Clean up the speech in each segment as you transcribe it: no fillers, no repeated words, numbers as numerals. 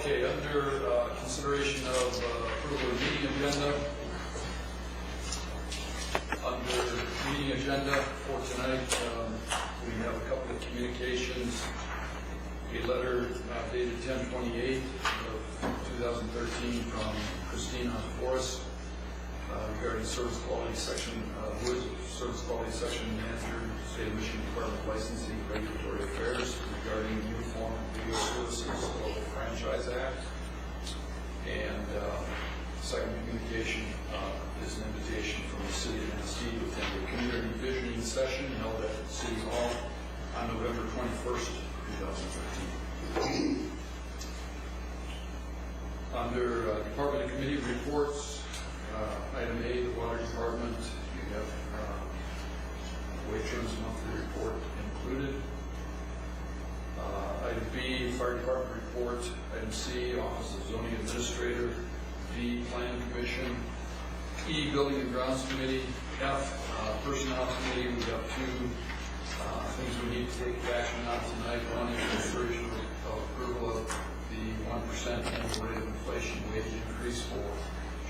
Okay, under consideration of approval of meeting agenda, under meeting agenda for tonight, we have a couple of communications. A letter dated 10/28 of 2013 from Christine Forrest regarding service quality section, service quality section manager, State of Michigan Department of Licensing and Regulatory Affairs regarding uniform legal services of the Franchise Act. And second communication is an invitation from the City of Tennessee to attend a community visioning session held at City Hall on November 21st, 2013. Under Department and Committee reports, item A, the Water Department, you have Waitron's monthly report included. Item B, Fire Department report. Item C, Office of Zoning Administrator. D, Planning Commission. E, Building and Grounds Committee. F, Personnel Committee. We have two things we need to take action on tonight. One is consideration of approval of the 1% annual rate of inflation wage increase for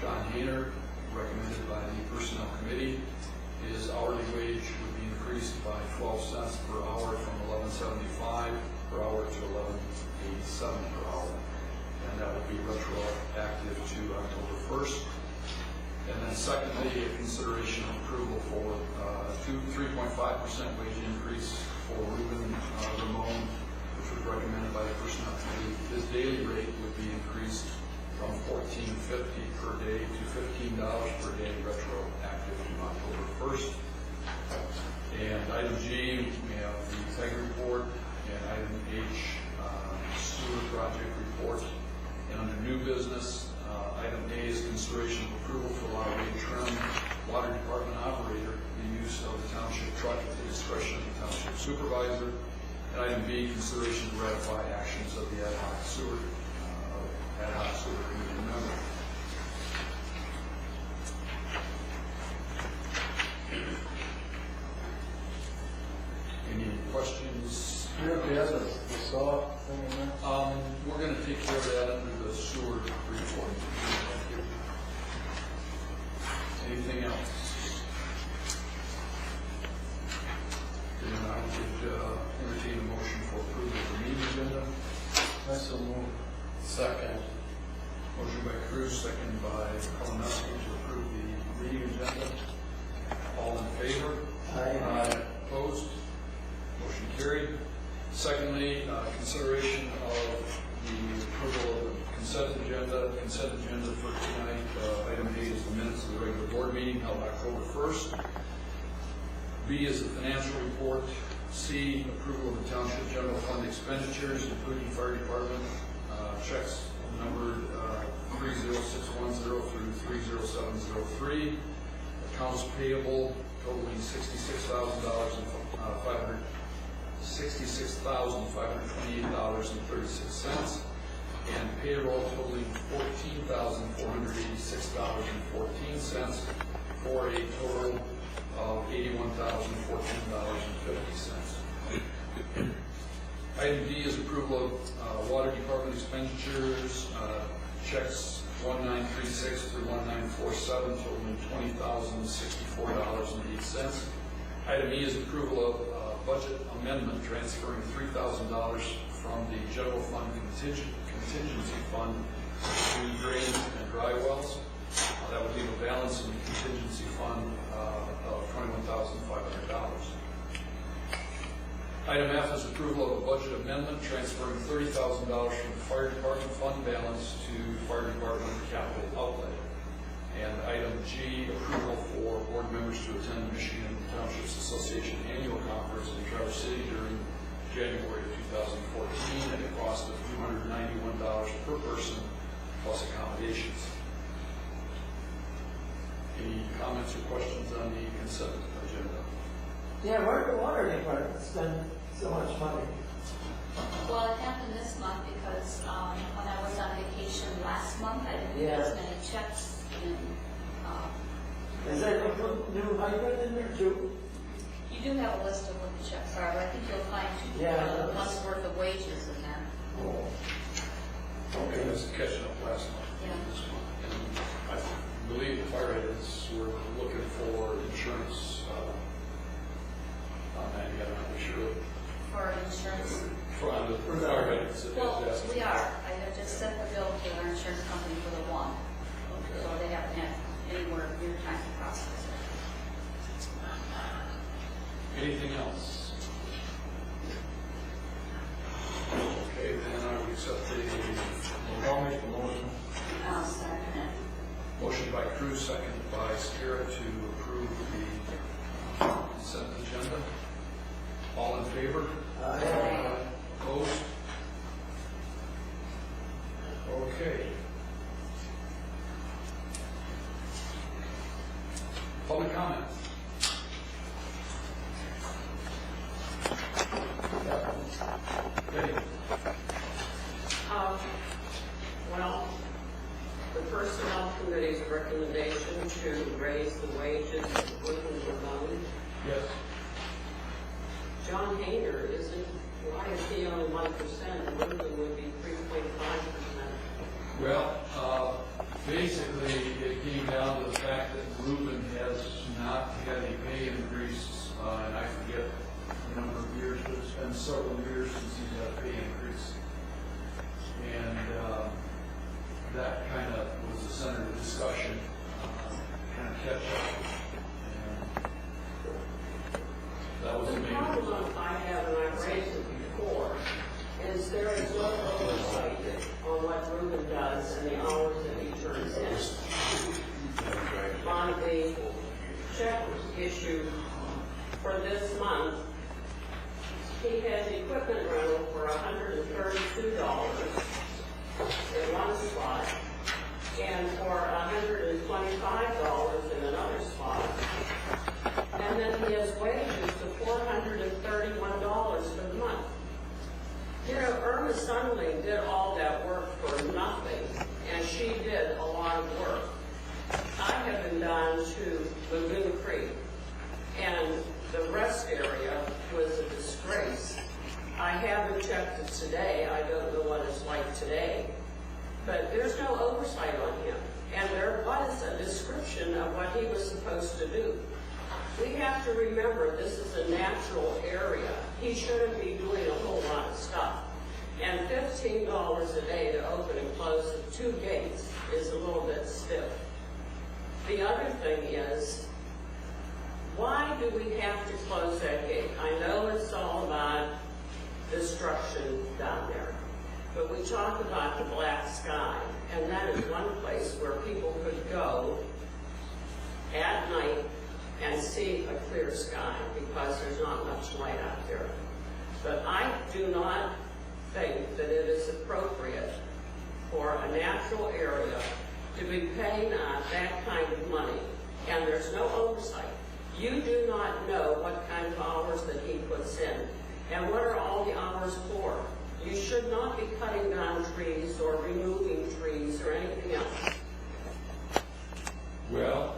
John Hayner, recommended by the Personnel Committee. His hourly wage would be increased by 12 cents per hour from $11.75 per hour to $11.87 per hour. And that would be retroactive to October 1st. And then secondly, a consideration of approval for 3.5% wage increase for Ruben Ramon, which was recommended by the Personnel Committee. His daily rate would be increased from $14.50 per day to $15 per day, retroactive to October 1st. And item G, we have the TEG report, and item H, sewer project report. And under new business, item A is consideration of approval for allow Ray Trim, Water Department operator, the use of the township truck at the discretion of the township supervisor. And item B, consideration to ratify actions of the ad hoc sewer committee member. Any questions? You have the saw thing in there? We're going to take care of that under the sewer report. Anything else? Then I would entertain a motion for approval of the meeting agenda. I so move. Second. Motion by Cruz, second by Kalinowski to approve the meeting agenda. All in favor? Aye. Opposed? Motion carried. Secondly, consideration of the approval of the consent agenda. Consent agenda for tonight, item A is the minutes of the regular board meeting held October 1st. B is the financial report. C, approval of the township general fund expenditures, including fire department checks numbered 30610 through 30703. Accounts payable totaling $66,528.36, and payroll totaling $14,486.14, for a total of $81,014.50. Item D is approval of water department expenditures, checks 1936 through 1947, totaling $20,064.08. Item E is approval of budget amendment transferring $3,000 from the general fund contingency fund to drains and dry wells. That would leave a balance in the contingency fund of $21,500. Item F is approval of a budget amendment transferring $30,000 from the fire department fund balance to fire department capital outlay. And item G, approval for board members to attend the Michigan Townships Association annual conference in Traverse City during January of 2014 at a cost of $291 per person plus accommodations. Any comments or questions on the consent agenda? Yeah, where did the water department spend so much money? Well, it happened this month because when I was on vacation last month, I didn't get as many checks in. Is there a new hydrant in there too? You do have a list of what the checks are, but I think you'll find Yeah. a month's worth of wages in there. Oh. Okay, that's catching up last month. Yeah. This month. And I believe the fire agents were looking for insurance on that yet, I'm not sure. For insurance. For the fire agents. Well, we are. I have just sent the bill to our insurance company for the one. Okay. So they haven't had anywhere near time to process it. Anything else? Okay, then I would accept the I'll make the motion. I'll second it. motion by Cruz, seconded by Scarra to approve the consent agenda. All in favor? Aye. Opposed? Okay. Public comment? Okay. Well, the Personnel Committee's recommendation to raise the wages of workers alone, Yes. John Hayner isn't, why is he only 1%, and Lincoln would be 3.5%? Well, basically, it came down to the fact that Ruben has not had a pay increase, and I forget the number of years, but it's been several years since he's had a pay increase. And that kind of was the center of the discussion, kind of catch up. And that was the The main. problem I have, and I've raised it before, is there is no oversight on what Ruben does and the hours that he turns in. On the check issued for this month, he has equipment rental for $132 in one spot, and for $125 in another spot. And then he has wages of $431 for the month. You know, Irma Sundling did all that work for nothing, and she did a lot of work. I have been down to Lagoon Creek, and the rest area was a disgrace. I haven't checked it today. I don't know what it's like today. But there's no oversight on him. And there was a description of what he was supposed to do. We have to remember this is a natural area. He shouldn't be doing a whole lot of stuff. And $15 a day to open and close the 2 gates is a little bit stiff. The other thing is, why do we have to close that gate? I know it's all about destruction down there, but we talk about the black sky, and that is one place where people could go at night and see a clear sky because there's not much light out there. But I do not think that it is appropriate for a natural area to be paying out that kind of money, and there's no oversight. You do not know what kind of hours that he puts in, and what are all the hours for. You should not be cutting down trees or removing trees or anything else. Well,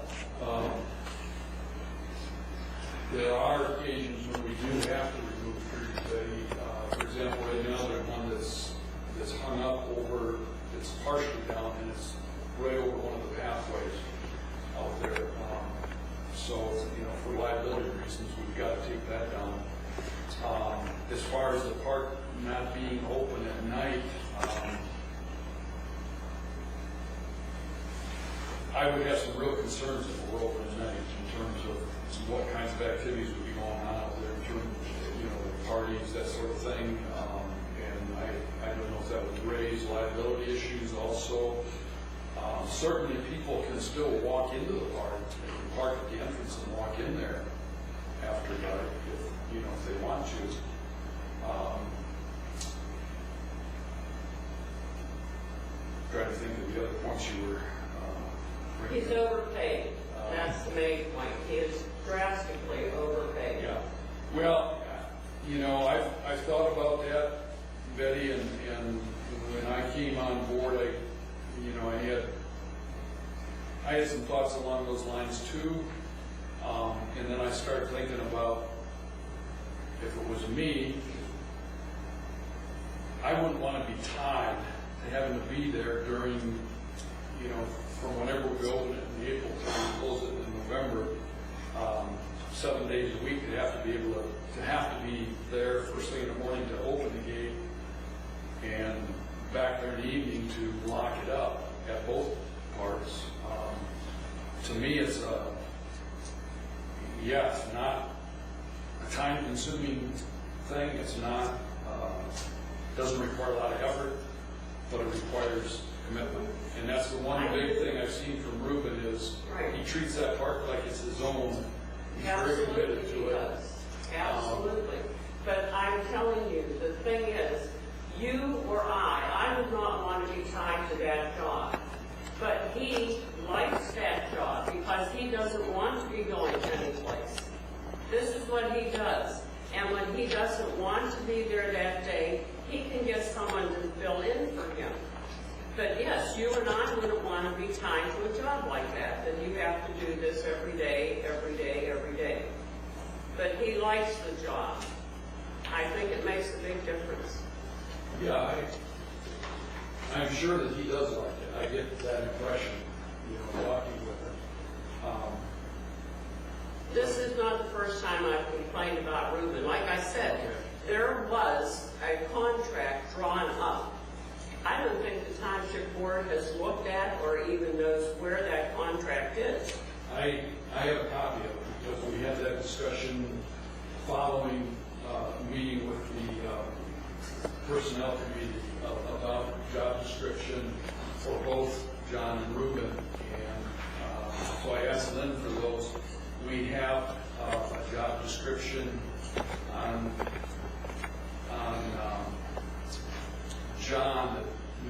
there are occasions when we do have to remove trees. For example, right now there's one that's hung up over, it's partially down, and it's right over one of the pathways out there. So, for liability reasons, we've got to take that down. As far as the park not being open at night, I would have some real concerns if it were open at night in terms of what kinds of activities would be going on out there in terms of, parties, that sort of thing. And I don't know if that would raise liability issues also. Certainly people can still walk into the park, they can park at the entrance and walk in there after dark if they want to. Trying to think of the other points you were bringing He's up. overpaid. That's the main point. He is drastically overpaid. Yeah. Well, I've thought about that, Betty, and when I came on board, I had some thoughts along those lines too. And then I started thinking about if it was me, I wouldn't want to be tied to having to be there during, from whenever we open it in April till we close it in November, 7 days a week. They'd have to be able to have to be there first thing in the morning to open the gate and back there in the evening to lock it up at both parks. To me, it's it's not a time-consuming thing. It's not, doesn't require a lot of effort, but it requires commitment. And that's the one big thing I've seen from Ruben is he treats that park like it's his own. He's very committed to it. Absolutely. But I'm telling you, the thing is, you or I would not want to be tied to that job. But he likes that job because he doesn't want to be going anyplace. This is what he does. And when he doesn't want to be there that day, he can get someone to fill in for him. But yes, you and I wouldn't want to be tied to a job like that. That you have to do this every day, every day, every day. But he likes the job. I think it makes a big difference. Yeah, I'm sure that he does like it. I get that impression, talking with him. This is not the first time I've complained about Ruben. Like I said, there was a contract drawn up. I don't think the Township Board has looked at or even knows where that contract is. I have a copy of it because we had that discussion following a meeting with the personnel committee about job description for both John and Ruben. And so I asked Lynn for those. We have a job description on John that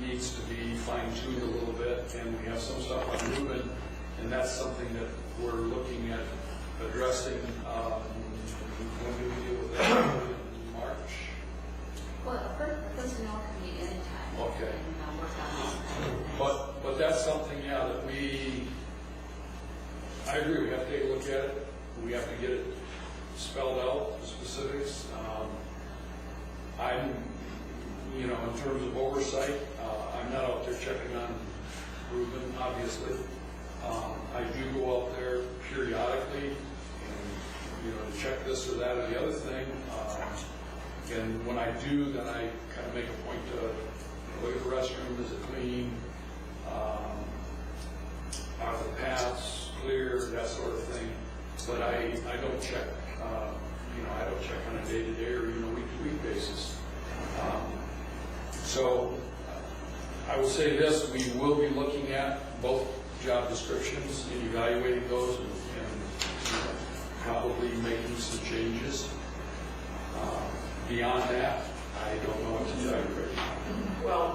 needs to be fine-tuned a little bit, and we have some stuff on Ruben, and that's something that we're looking at addressing. When do we deal with that? In March? Well, a personnel committee anytime. Okay. And work on this. But that's something, that I agree, we have to take a look at it. We have to get it spelled out, the specifics. I'm, in terms of oversight, I'm not out there checking on Ruben, obviously. I do go out there periodically and, to check this or that or the other thing. And when I do, then I kind of make a point to look at the restroom, is it clean? Are the paths clear, that sort of thing. But I don't check, I don't check on a day-to-day or even a week-to-week basis. So I will say this, we will be looking at both job descriptions and evaluating those and probably making some changes. Beyond that, I don't know what to tell you right now. Well,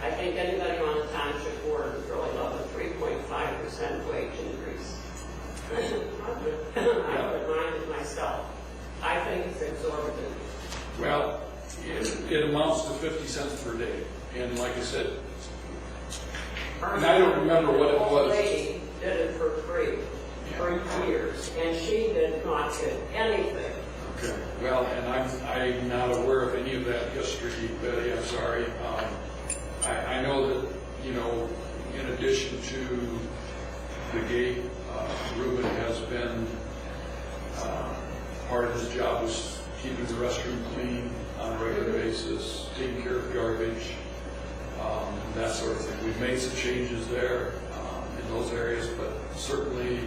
I think anybody on the Township Board would really love a 3.5% wage increase. I wouldn't mind it myself. I think it's exorbitant. Well, it amounts to 50 cents per day. And like I said, and I don't remember what it was. The lady did it for free for years, and she did not get anything. Okay. Well, and I'm not aware of any of that history, Betty. I'm sorry. I know that, in to the gate. Ruben has been, part of his job was keeping the restroom clean on a regular basis, taking care of garbage, that sort of thing. We've made some changes there in those areas, but certainly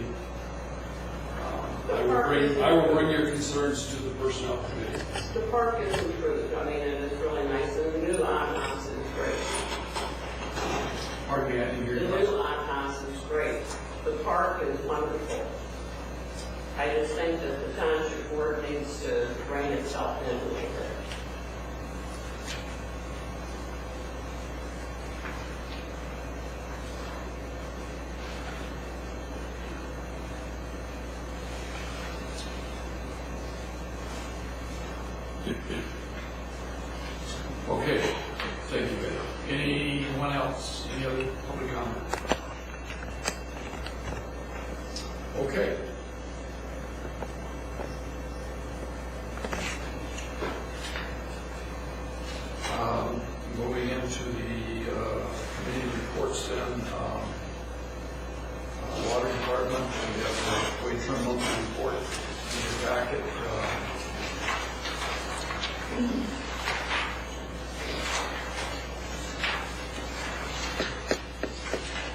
I will bring your concerns to the personnel committee. The park is improved, I mean, it is really nice, and the new outhouse is great. Pardon me, I didn't hear The you. new outhouse is great. The park is wonderful. I just think that the township board needs to rein itself in a little bit. Okay, thank you, Betty. Anyone else? Any other public comment? Okay. Moving into the committee reports then, water department, we have the Wade Trim monthly report in your packet.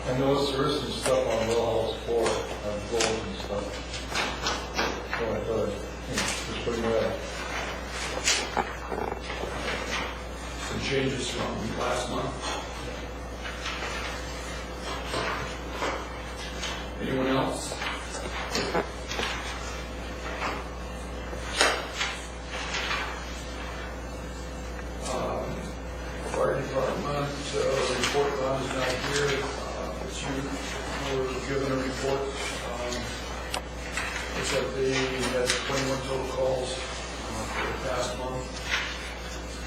I noticed there is some stuff on Well House 4, on floors and stuff. So I thought it's pretty bad. Some changes from last month. Anyone else? Fire department, report Ron is not here. But you were given a report. Looks like they had 21 total calls for the past month,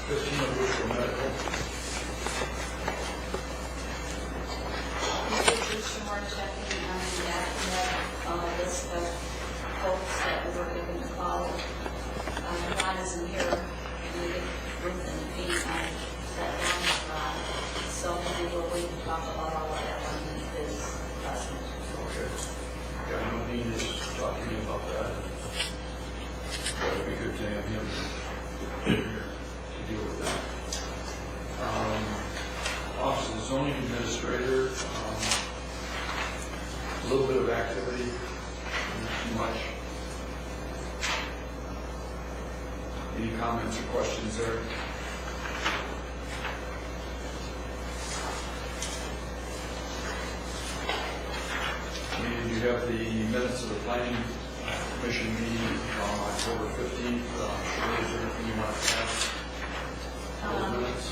15 of which were medical. We did do some more checking on the accident list of folks that we were given a call. Ron isn't here, and we did Ruth and Pete on that down. So maybe we'll wait to talk about all of that when he is present. Okay. Yeah, no need to talk to me about that. That would be good to have him here to deal with that. Office of the zoning administrator, a little bit of activity, not too much. Any comments or questions there? And you have the minutes of the planning commission meeting on October 15th. Sure, is there anything you want to add? Those minutes?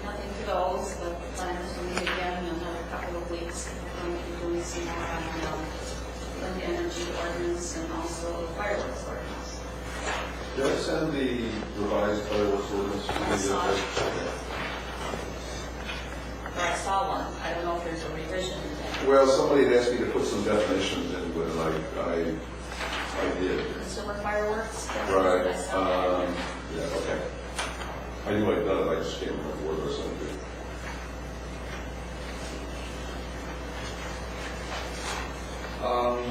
Nothing to those, but the planners will meet again in another couple of weeks. We're going to be doing some more on wind energy ordinance and also fireworks ordinance. Did I send the revised fireworks ordinance? I saw it. Or I saw one. I don't know if there's a revision to that. Well, somebody had asked me to put some definitions in, but I did. Consumer fireworks? Right. I saw that. Yeah, okay. I knew I'd done it, I just can't remember where I sent it.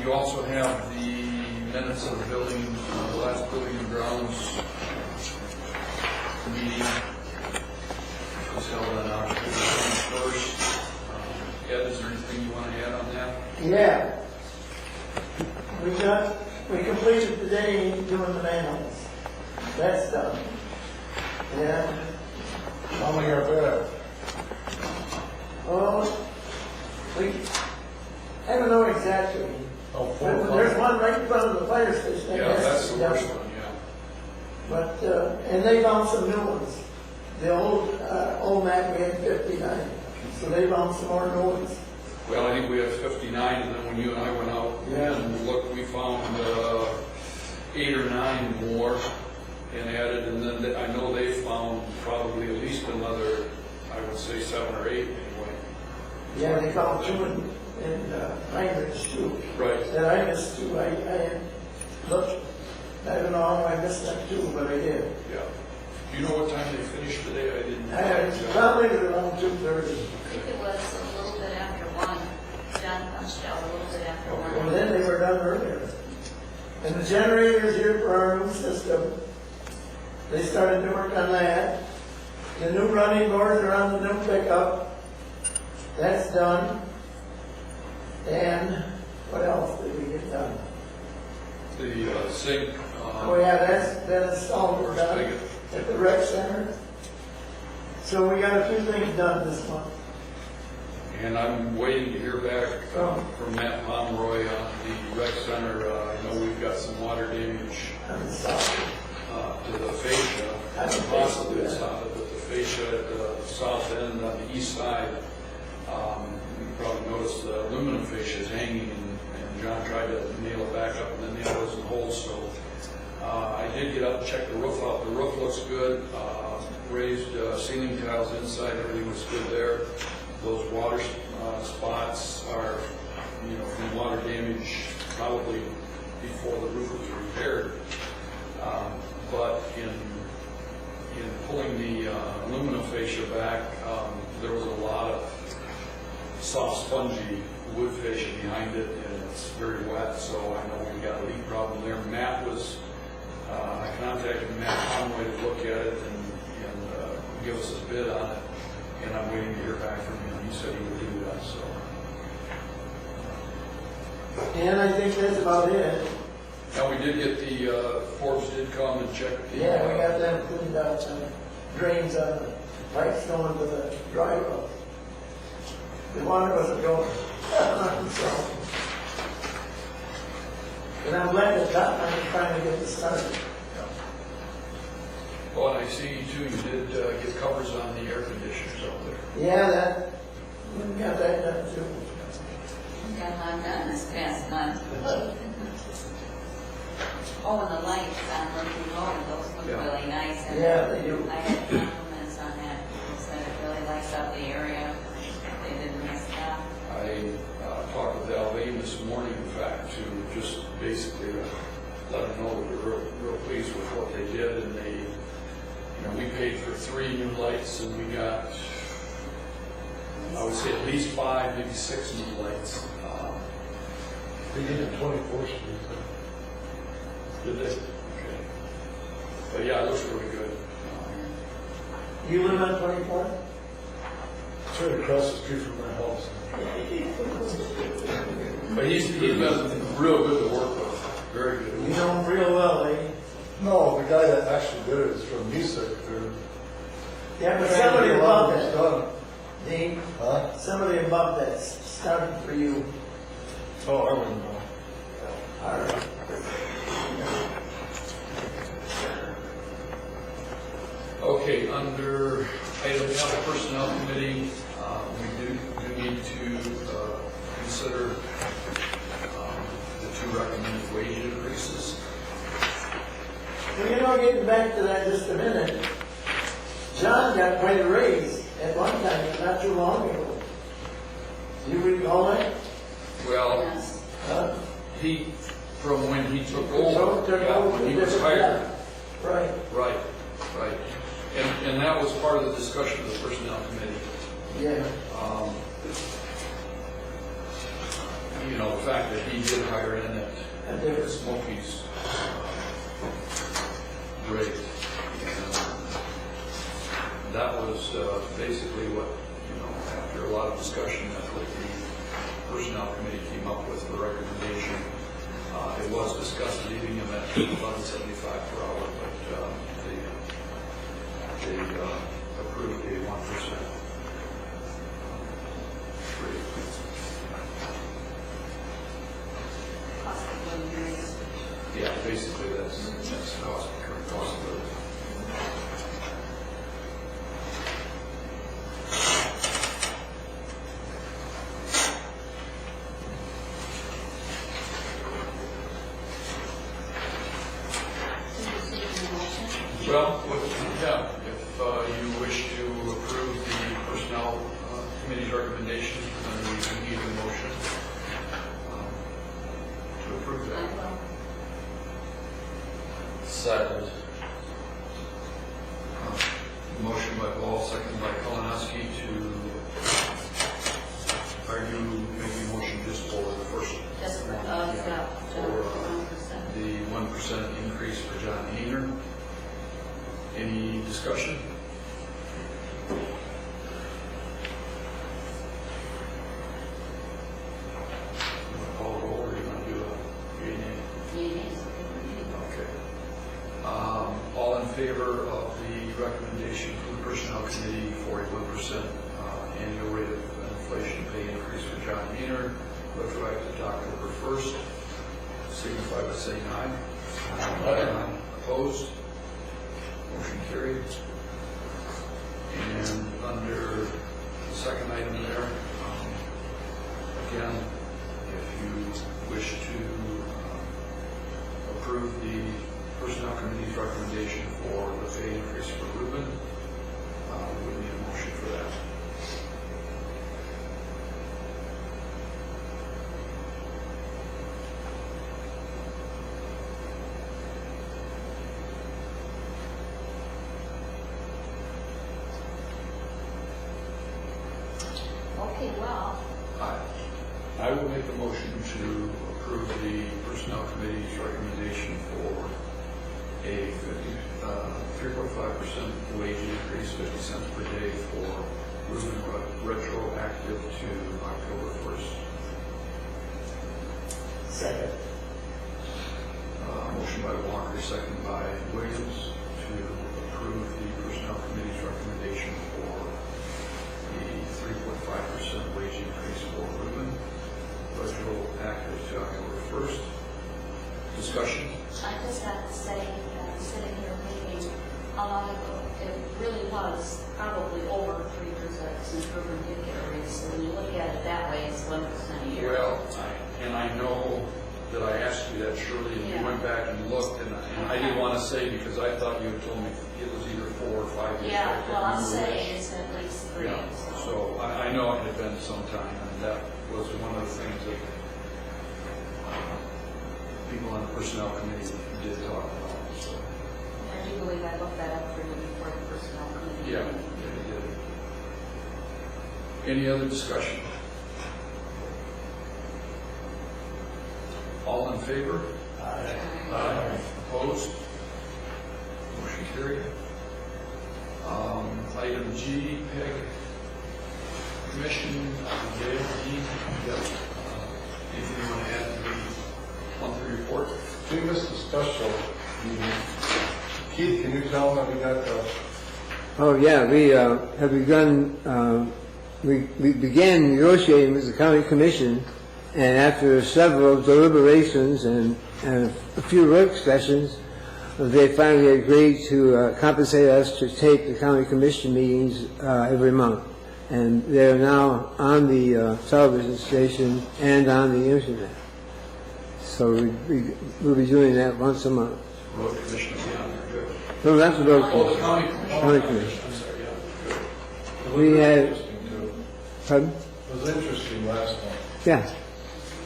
You also have the minutes of the building, the last building and grounds meeting. It was held on October 21st. Ed, is there anything you want to add on that? Yeah. We completed today doing the manholes. That's done. And, How many are there? oh, I don't know exactly. Oh, But there's one right in front of the fire station. that Yeah, has that's to the be done. worst one, yeah. But, and they found some new ones. The old Mac, we had 59. So they found some more new ones. Well, I think we have 59, and then when you and I went out Yeah. and looked, we found 8 or 9 more and added, and then I know they found probably at least another, I would say 7 or 8 anyway. Yeah, they found two in Heinrich's too. Right. And I missed two. I had looked, I don't know how I missed that too, but I did. Yeah. Do you know what time they finished today? I didn't. I had probably around 2:30. I think it was a little bit after 1. John done earlier. And the generators here for our new system, they started to work on that. The new running boards are on the new pickup. That's done. And what else did we get done? The sink. Oh yeah, that's installed, we're done Spigot. at the rec center. So we got a few things done this month. And I'm waiting to hear back Oh. from Matt Pomeroy on the rec center. I know we've got some water damage I'm sorry. to the fascia, I don't possibly think it's so, not, but the fascia at the south end on the east side. You probably noticed the aluminum fascia is hanging, and John tried to nail it back up, and the nail wasn't whole, so I did get up and check the roof out. The roof looks good. Raised ceiling tiles inside, everything was good there. Those water spots are, from water damage probably before the roof was repaired. But in pulling the aluminum fascia back, there was a lot of soft, spongy wood fascia behind it, and it's very wet, so I know we got a leak problem there. Matt was, I contacted Matt Conway to look at it and give us his bid on it, and I'm waiting to hear back from him. He said he would do that, so. And I think that's about it. Now, we did get the, Forbes did come and check the. Yeah, we got them cleaned out, and drains on the pipes going to the dry wells. The water wasn't going. So. And I'm glad that I'm trying to get this started. Well, and I see too, you did get covers on the air conditioners out there. Yeah, we got that done too. Got mine done this past month. Oh, and the lights on Lincoln Road, those look Yeah. really nice. And Yeah, they do. I had compliments on that. People said it really lights up the area. They did a nice job. I talked with Alvin this morning, in fact, to just basically let them know that we're real pleased with what they did, and they, we paid for 3 new lights, and we got, I would say at least 5, maybe 6 new lights. They did it 24th Street. Did they? Okay. But yeah, it looks really good. You live on 24th? It's right across the street from my house. But he's been real good to work with, very good. You know him real well, eh? No, the guy that actually did it is from Music. Yeah, but somebody above that, Done. Dean, Huh? somebody above that started for you. Oh, I wouldn't know. All right. Okay, under item F, Personnel Committee, we do need to consider the 2 recommended wage increases. Well, getting back to that just a minute, John got quite a raise at one time, not too long ago. Do you recall that? Well, Yes. he, from when he took So, over, yeah, when he was hired. Right. Right. And that was part of the discussion of the Personnel Committee. Yeah. The fact that he did hire in at And there was Smokey's rate. And that was basically what, after a lot of discussion, that's what the Personnel Committee came up with the recommendation. It was discussed leaving him at $11.75 per hour, but they approved a 1% rate. Cost of living raise. Yeah, basically that's the current cost of living. Well, yeah, if you wish to approve the Personnel Committee's recommendation, then we can need a motion to approve that. Second. Motion by Paul, second by Kalinowski are you making a motion just for the first? Just for, Discussion? You want to call it over, or you want to do a yea, nay? Okay. All in favor of the recommendation from the Personnel Committee for a 1% annual rate of inflation pay increase for John Meaner, retroactive to October 1st, signify by saying aye. Aye. Opposed? Motion carried. And under the second item there, again, if you wish to approve the Personnel Committee's recommendation for the pay increase for Ruben, we would need a motion for that. Okay, well, I will make a motion to approve the Personnel Committee's recommendation for a 3.5% wage increase, 50 cents per day for Ruben, retroactive to October 1st. Second. Motion by Walker, second by Williams, to approve the Personnel Committee's recommendation for the 3.5% wage increase for Ruben, retroactive to October 1st. Discussion? I just have to say, sitting here thinking how long ago, it really was probably over 3% since Ruben did get a raise. So when you look at it that way, it's 1% a year. Well, I know that I asked you that, Shirley, and you went back and looked, and I didn't want to say because I thought you had told me it was either 4 or 5 years. Yeah, I well, I'm can't remember saying which. it's at least 3. Yeah, so I know it had been some time, and that was one of the things that people on the Personnel Committee did talk about. So. I do believe I looked that up for you before the Personnel Committee. Yeah, you did. Any other discussion? All in favor? Aye. Aye. Opposed? Motion carried. Item G, PEG Commission, Dale, Dean, yep. Anything you want to add to the monthly report? We missed a special meeting. Keith, can you tell them that we got the... Oh, yeah, we have begun, we began negotiating with the county commission, and after several deliberations and a few work sessions, they finally agreed to compensate us to tape the county commission meetings every month. And they're now on the television station and on the internet. So we'll be doing that once a month. Road Commission, yeah, good. No, that's the road Oh, the commission. County Commission. County Commission. I'm sorry, yeah, good. We had, Interesting, too. pardon? It was interesting last time. Yeah.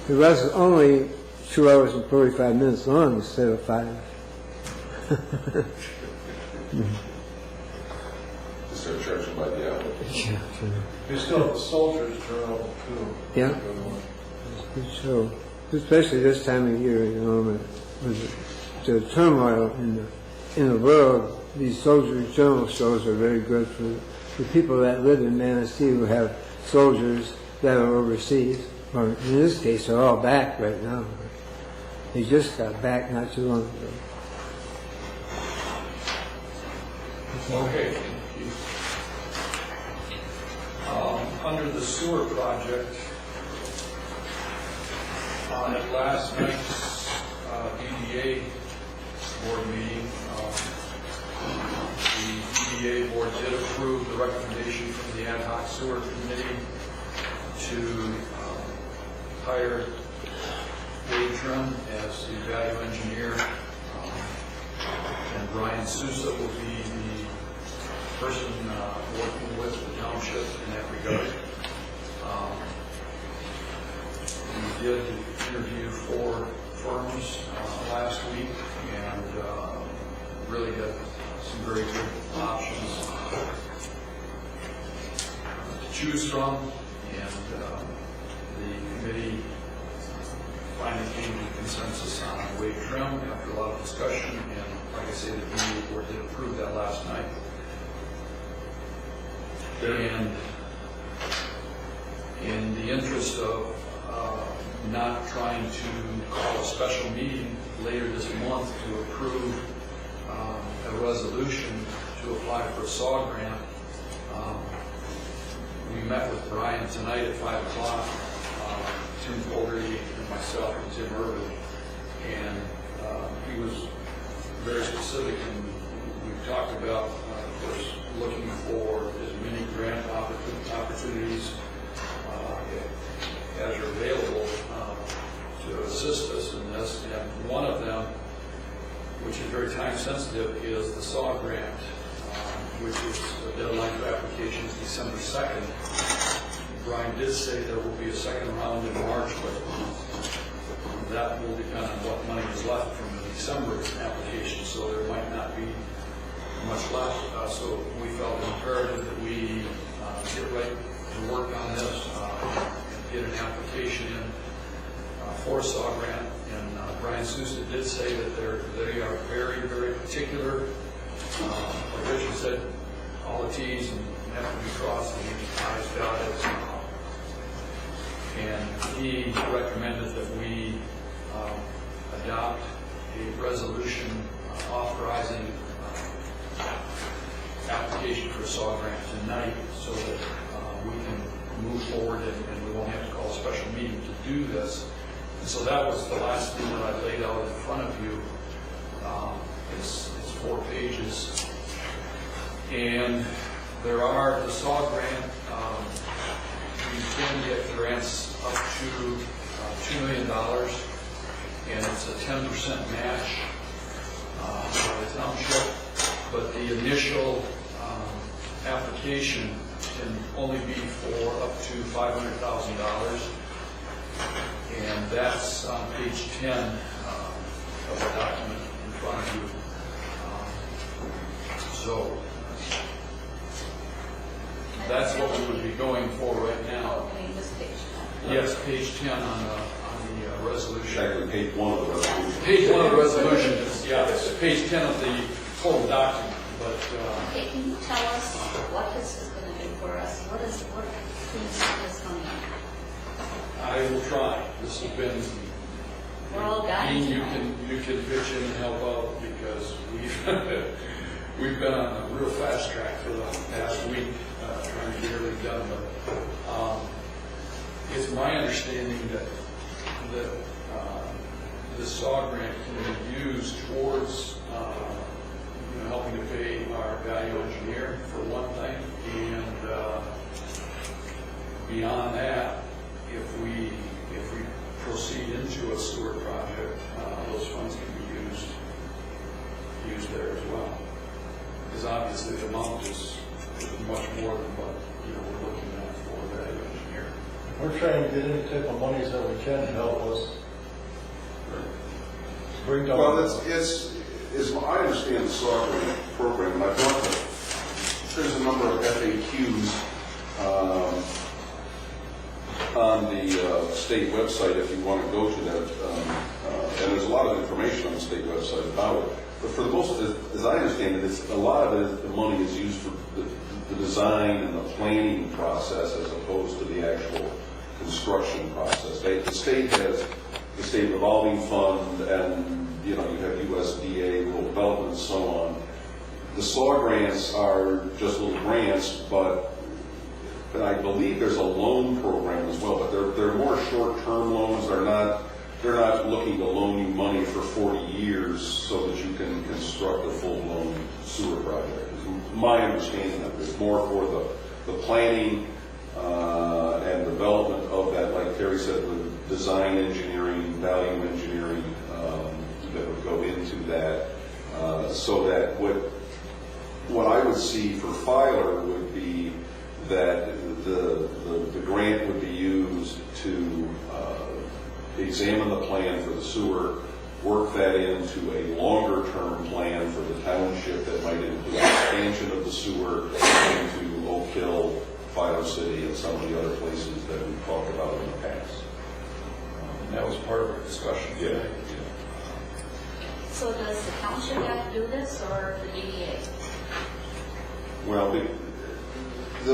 It was only 2 hours and 45 minutes long instead of 5. Just start charging by the hour. Yeah, sure. We still have the soldiers turnover, too. Yeah. Good one. Good show. Especially this time of year, you know, with the turmoil in the world, these soldiers' journal shows are very good for the people that live in Manistee who have soldiers that are overseas. Or in this case, they're all back right now. They just got back not too long ago. Okay, thank you. Under the sewer project, at last night's EDA board meeting, the EDA board did approve the recommendation from the ad hoc sewer committee to hire Dave Trum as the value engineer, and Brian Sousa will be the person working with the township in that regard. We did interview 4 firms last week and really got some very good options to choose from, and the committee finally came to consensus on Wade Trim after a lot of discussion, and like I say, the EDA board did approve that last night. And in the interest of not trying to call a special meeting later this month to approve a resolution to apply for a SAW grant, we met with Brian tonight at 5 o'clock, Tim Fogarty and myself and Tim Irvin, and he was very specific, and we talked about, of course, looking for as many grant opportunities as are available to assist us in this. And one of them, which is very time sensitive, is the SAW grant, which is the deadline for applications December 2nd. Brian did say there will be a second round in March, but that will depend on what money is left from the December application, so there might not be much left. So we felt imperative that we get right to work on this and get an application in for a SAW grant. And Brian Sousa did say that they are very, very particular. Like Richard said, all the T's and have to be crossed and the I's dotted. And he recommended that we adopt a resolution authorizing application for a SAW grant tonight, so that we can move forward and we won't have to call a special meeting to do this. And so that was the last thing that I laid out in front of you. It's 4 pages. And there are the SAW grant. You can get grants up to $2 million, and it's a 10% match by the township. But the initial application can only be for up to $500,000, and that's on page 10 of the document in front of you. So that's what we would be going for right now. Okay, this page. Yes, page 10 on the resolution. Actually, page 1 of the resolution. Page 1 of the resolution is, yeah, it's page 10 of the total document, but Okay, can you tell us what this is going to do for us? What can you see this coming? I will try. This has been, We're all dying Dean, tonight. you can pitch in and help out, because we've been on a real fast track for the past week, trying to get everything done. But it's my understanding that the SAW grant can be used towards helping to pay our value engineer for one thing, and beyond that, if we proceed into a sewer project, those funds can be used there as well. Because obviously the amount is much more than what we're looking at for value engineer. We're trying to get any type of monies that we can to help us bring down. Well, it's I understand the SAW grant program, and I've looked at, there's a number of FAQs on the state website if you want to go to that, and there's a lot of information on the state website about it. But for the most, as I understand it, a lot of it, the money is used for the design and the planning process as opposed to the actual construction process. The state has the state revolving fund, and you have USDA, rural development, and so on. The SAW grants are just little grants, but I believe there's a loan program as well, but they're more short-term loans. They're not looking to loan you money for 40 years so that you can construct a full-blown sewer project. My understanding of it is more for the planning and development of that, like Terry said, the design engineering, value engineering that would go into that, so that what I would see for Filer would be that the grant would be used to examine the plan for the sewer, work that into a longer-term plan for the township that might include expansion of the sewer into Oak Hill, Filer City, and some of the other places that we've talked about in the past. And that was part of our discussion today. So does the township have to do this, or the DDA? Well,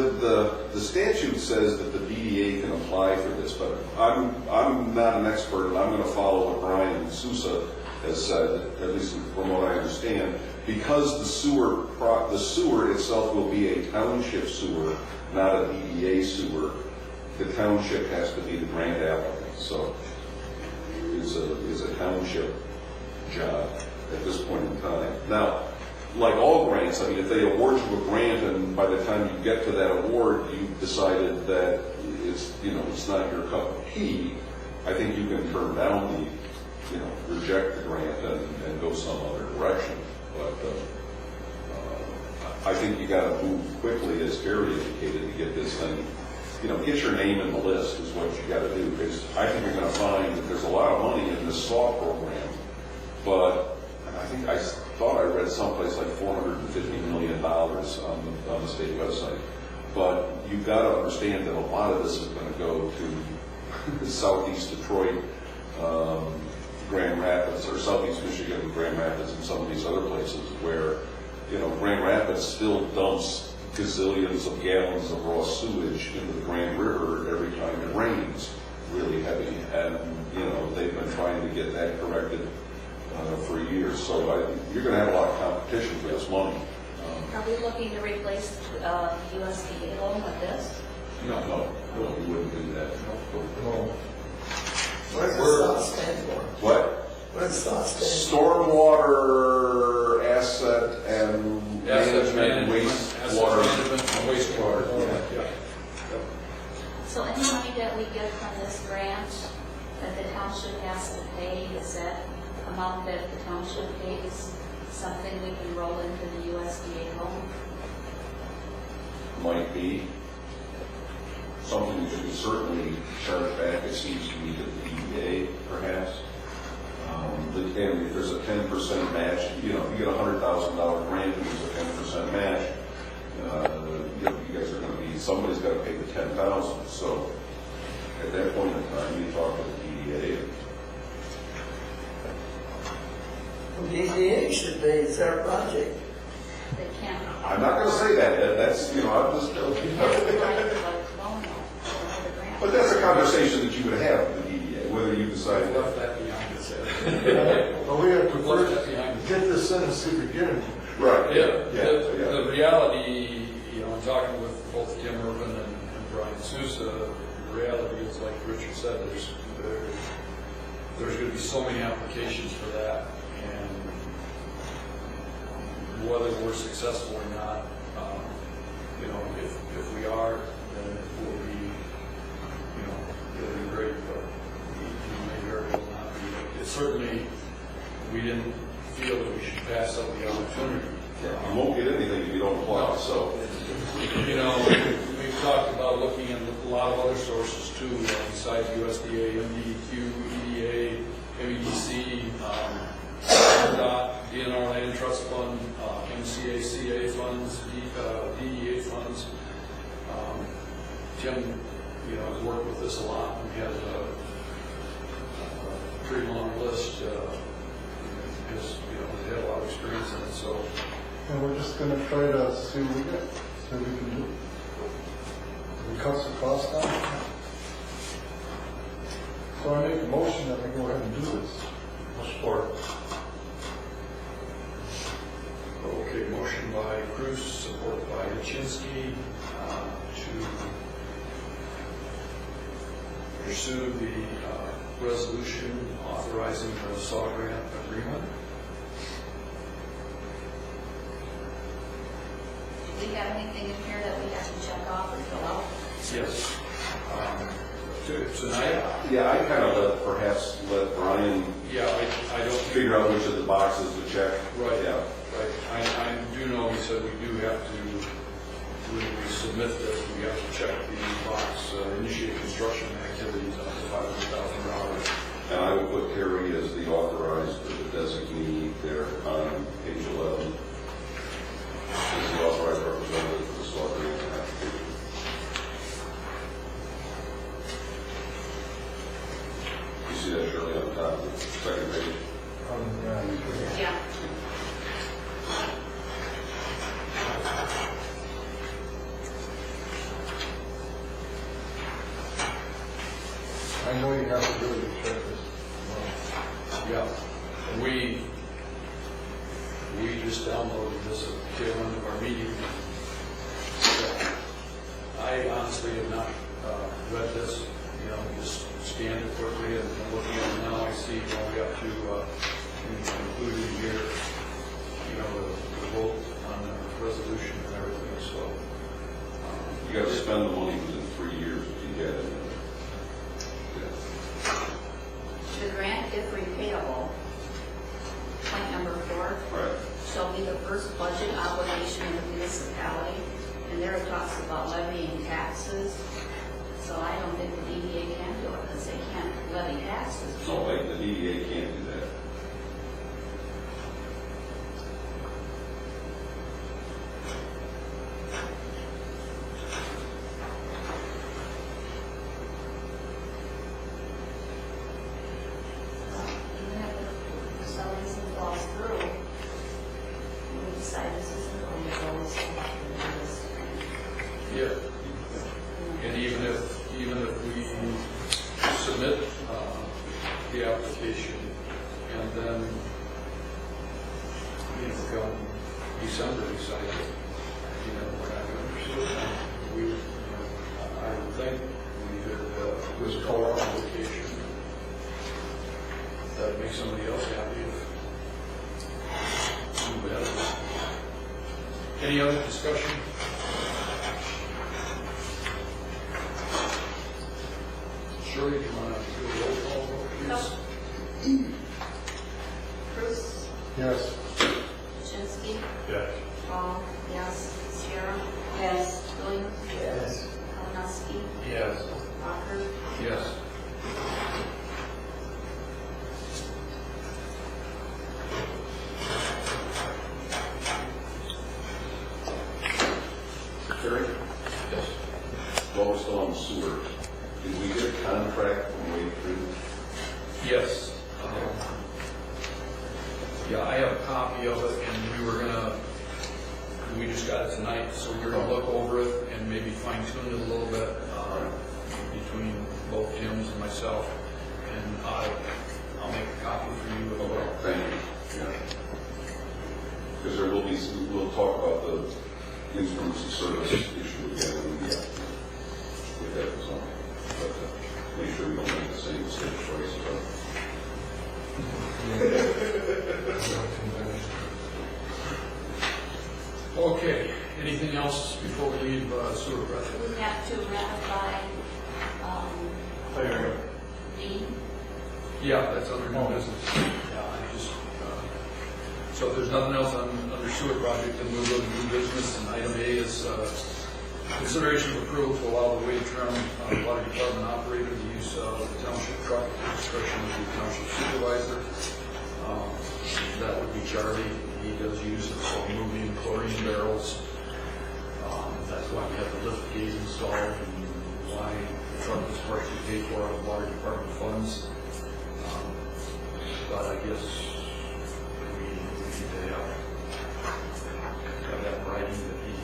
the statute says that the DDA can apply for this, but I'm not an expert, and I'm going to follow what Brian Sousa has said, at least from what I understand, because the sewer itself will be a township sewer, not a DDA sewer. The township has to be the grant applicant, so it's a township job at this point in time. Now, like all grants, I mean, if they award you a grant and by the time you get to that award, you've decided that it's not your cup of tea, I think you can turn down reject the grant and go some other direction. But I think you got to move quickly, as Gary indicated, to get this thing, get your name in the list is what you got to do. Because I think you're going to find that there's a lot of money in this SAW program, but I thought I read someplace like $450 million on the state website. But you've got to understand that a lot of this is going to go to southeast Detroit, Grand Rapids, or southeast Michigan and Grand Rapids, and some of these other places where, Grand Rapids still dumps gazillions of gallons of raw sewage into the Grand River every time it rains really heavy. And, they've been trying to get that corrected for years. So you're going to have a lot of competition for this money. Are we looking to replace USDA loan with this? No, we wouldn't do that. No. What does the SAW stand for? What? What does SAW stand for? Stormwater asset and management, wastewater. Wastewater. Yeah. So any money that we get from this grant that the township has to pay, is that amount that the township pays something we can roll into the USDA loan? Might be something that we certainly charge back, it seems to me, to the DDA, perhaps. And if there's a 10% match, if you get a $100,000 grant and there's a 10% match, you guys are going to be, somebody's got to pay the $10,000. So at that point in time, you talk to the DDA. DDA should be, it's our project. They can't. I'm not going to say that, Ed. That's, I'm just But that's a conversation that you would have with the DDA, whether you decide. Left that behind us. Well, we have to Left that first behind us. get this in and see if we get it. Right. Yeah, the reality, in talking with both Tim Urban and Brian Sousa, the reality is, like Richard said, there's going to be so many applications for that, and whether we're successful or not, if we are, then it will be, it'll be great, but it may very well not be. It certainly, we didn't feel that we should pass up the opportunity. You won't get anything if you don't apply, so. We've talked about looking at a lot of other sources too, besides USDA, MDEQ, EDA, MEDC, DNR Land Trust Fund, MCACA funds, DEA funds. Tim, has worked with this a lot, and he has a pretty long list. He's had a lot of experience in it, so. And we're just gonna try to see what we get, see what we can do. We cut the cost down. So I make a motion that we go ahead and do this. Support. Okay, motion by Cruz, supported by Chinsky, to pursue the resolution authorizing the SAW grant agreement. Do we have anything in here that we have to check off or fill out? Yes. Tonight? Yeah, I kind of perhaps let Brian Yeah, I don't. figure out which of the boxes to check. Right. Yeah. Right. I do know he said we do have to, when we submit this, we have to check the box, initiate construction activities up to $500,000. And I will put Terry as the authorized, or the designee there on page 11. As the authorized representative for the SAW grant application. You see that surely on the top of the second page? Yeah. I know you have to really check this. Yeah, we just downloaded this at the tail end of our meeting. So, I honestly have not read this, you know, just scanned it quickly and looking at it now, I see all we have to include in here, you know, the vote on the resolution and everything, so. You gotta spend the money within 3 years if you get it. The grant, if repayable, point number 4, Right. shall be the first budget obligation of the municipality. And there it talks about levying taxes. So I don't think the DDA can do it because they can't levy taxes. No, like, the DDA can't do that. Even if for some reason falls through, we decide this isn't going to go as Yeah. And even if we submit the application and then, you know, come December, decide, you know, we're not going to pursue it, then we, you know, I would think we could just call our application. That'd make somebody else happy if we better. Any other discussion? Shirley, do you want to do a roll call vote, please? Bruce, Yes. Chinsky, Yes. Paul, yes, Sarah, yes, Williams, Yes. Kalinowski, Yes. Walker, Yes. Terry? Yes. While we're still on the sewer, did we get a contract from Wade Creek? Yes. Yeah, I have a copy of it, and we just got it tonight, so we're gonna look over it and maybe fine tune it a little bit, between both Tim's and myself, and I'll make a copy for you as well. Thank you. Yeah. Because there will be, we'll talk about the instruments of service issue again when we get with that, so, but make sure we don't make the same mistake twice. Okay, anything else before we leave sewer project? we have to ratify, D. Yeah, that's under new business. Yeah, I just, so if there's nothing else under sewer project, then we'll go to new business, and item A is consideration of approval to allow the wage term water department operator to use the township truck at the discretion of the township supervisor. That would be Charlie. He does use it for moving chlorine barrels. That's why we have the lift gate installed and why the truck is partially paid for out of water department funds. But I guess we need to have that in writing that he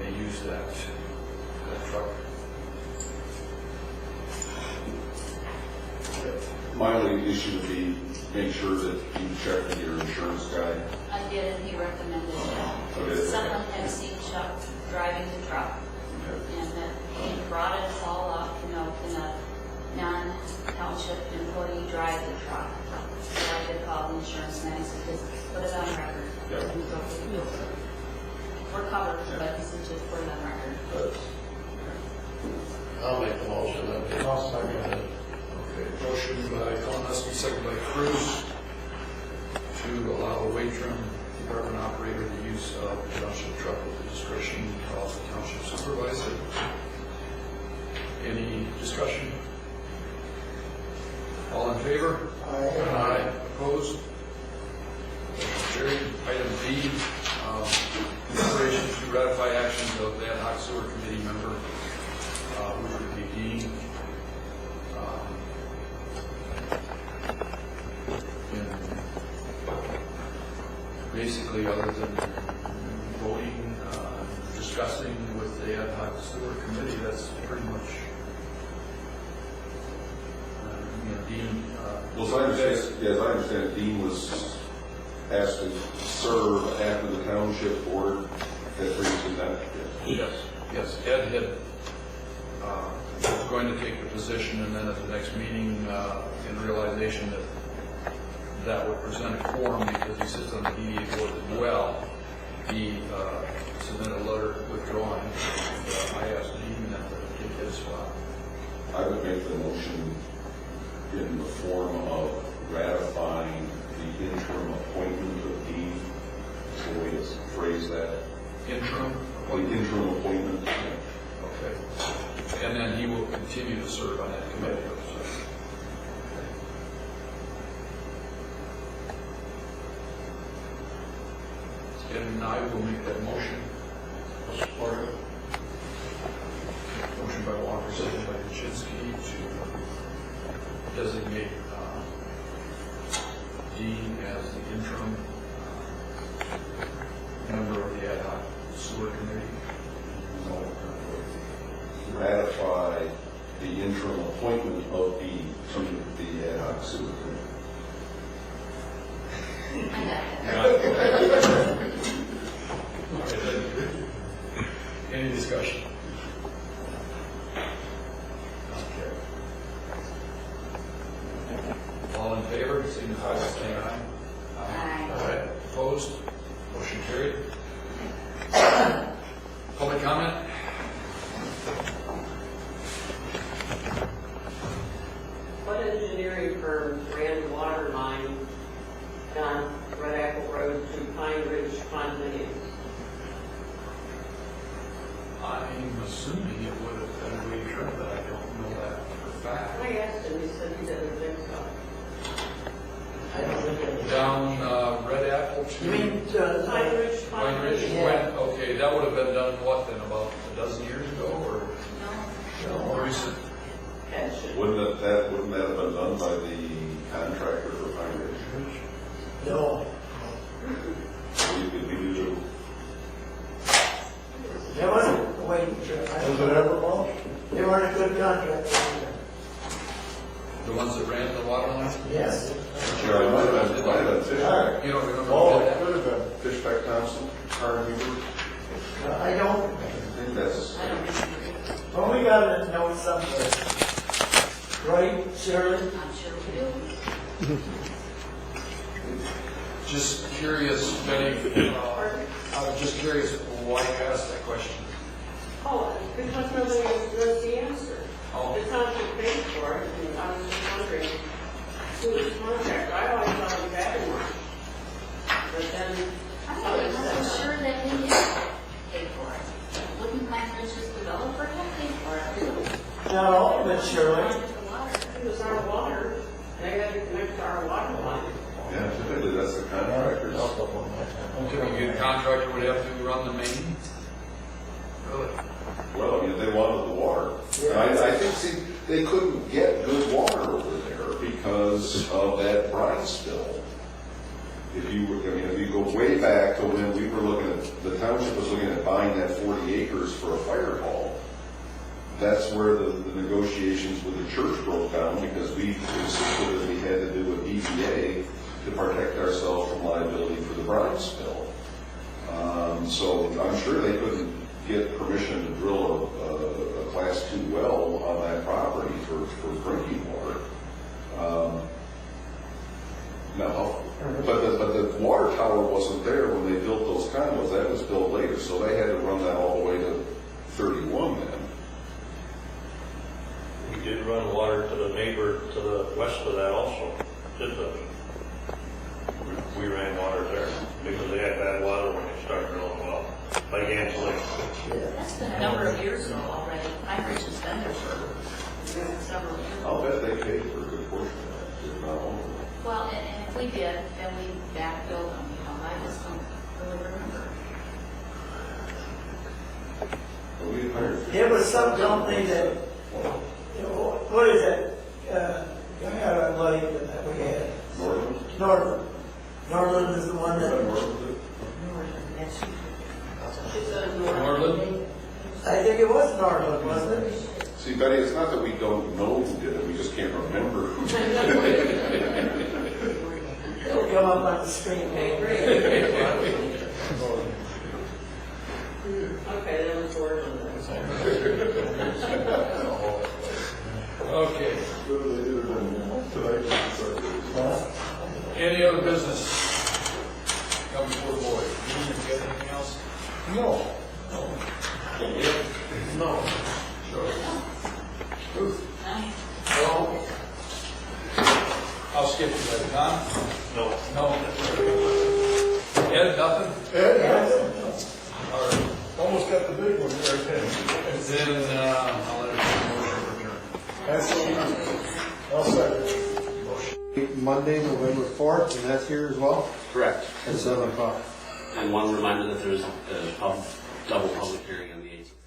may use that truck. My only issue would be make sure that you check with your insurance guy. I did, and he recommended that. Okay. Someone had seen Chuck driving the truck, and that he brought it all up, you know, can a non-township employee drive the truck? So I did call the insurance man, he said, just put it on record. Yeah. We're covered, but he said, just put it on record. I'll make the motion. I'll second it. Okay, motion by Kalinowski, second by Cruz, to allow a wage room department operator the use of the township truck with the discretion of the township supervisor. Any discussion? All in favor? Aye. Opposed? Motion carried. Item B, consideration to ratify actions of the ad hoc sewer committee member, which would be Dean. Basically, other than voting, discussing with the ad hoc sewer committee, that's pretty much Well, as I understand, Dean was asked to serve after the township board had previously done. Yes, Ed had, was going to take the position, and then at the next meeting, in realization that that would present a quorum because he sits on the DDA board as well, he submitted a letter withdrawing. And, I asked Dean to take his spot. I would make the motion in the form of ratifying the interim appointment of Dean. That's the way it's phrased that. Interim? The interim appointment. Okay. And then he will continue to serve on that committee. And I will make that motion. I'll support it. Motion by Walker, second by Kuczynski to designate Dean as the interim member of the ad hoc sewer committee. Ratify the interim appointment of Dean to the ad hoc sewer committee. Any discussion? Okay. All in favor, signify by saying aye. Aye. Opposed? Motion carried. Public comment? What engineering firm ran the water line down Red Apple Road to Pine Ridge condominiums? I'm assuming it would have been Waver, but I don't know that for a fact. I asked him, he said he didn't think so. I don't think it. Down Red Apple to You mean, Pine Ridge Pine Ridge? condominiums? When? Okay, that would have been done, what then, about a dozen years ago, or more recent? That should- Wouldn't that have been done by the contractor for Pine Ridge? no, We do. there wasn't a waiting trip. Was it ever long? They weren't a good contractor. The ones that ran the water line? Yes. Sure, it might have been Fishback. You don't remember? Oh, who did it that? could have been. Fishback Thompson, Carnegie. I don't, I think that's. I don't think well, we gotta know something. Right, Shirley? I'm sure we do. Just curious, Benny, I was just curious why you asked that question. Oh, because nobody knows the answer. Oh. The township paid for it, and I was just wondering who was contract. I always thought it was Avon. But then I'm not so sure that we did pay for it. Wouldn't Pine Ridge's developer have paid for it? Not all of it, Shirley. it was our water, they had to connect to our water line. Yeah, typically that's the contractors. Typically, a contractor would have to run the main? Really? Well, I mean, they wanted the water. And I think, see, they couldn't get good water over there because of that brine spill. If you go way back to when we were looking at, the township was looking at buying that 40 acres for a fire hall, that's where the negotiations with the church broke down because we insisted that we had to do an EPA to protect ourselves from liability for the brine spill. So I'm sure they couldn't get permission to drill a class 2 well on that property for drinking water. No, but the water tower wasn't there when they built those condos. That was built later, so they had to run that all the way to 31 then. We did run water to the neighbor to the west of that also. We ran water there because they had bad water when they started drilling well, like Ansley. That's been a number of years ago already. Pine Ridge has been there for several years. I'll bet they paid for a good portion of that, if not all of it. Well, and if we did, then we backfilled them, you know, I just don't really remember. But we hired. It was some company that, what is it? I had a lake that we had. Northern? Northern. Northern is the one that, She said, Norland? I think it was Northern, wasn't it? See, Betty, it's not not that we don't know who did it, we just can't remember who did it. It'll come up on the screen. Okay, then it's word on Okay. Any other business come before the board? You got anything else? No. No. Sure. Ruth? No. I'll skip you that. Don? No. No. Ed, nothing? All right. Almost got the big one there, Then, I'll let it go. That's I'll second. Monday, November 4th, and that's here as well, Correct. at 7 o'clock. And one reminder that there's a double public hearing on the 18th.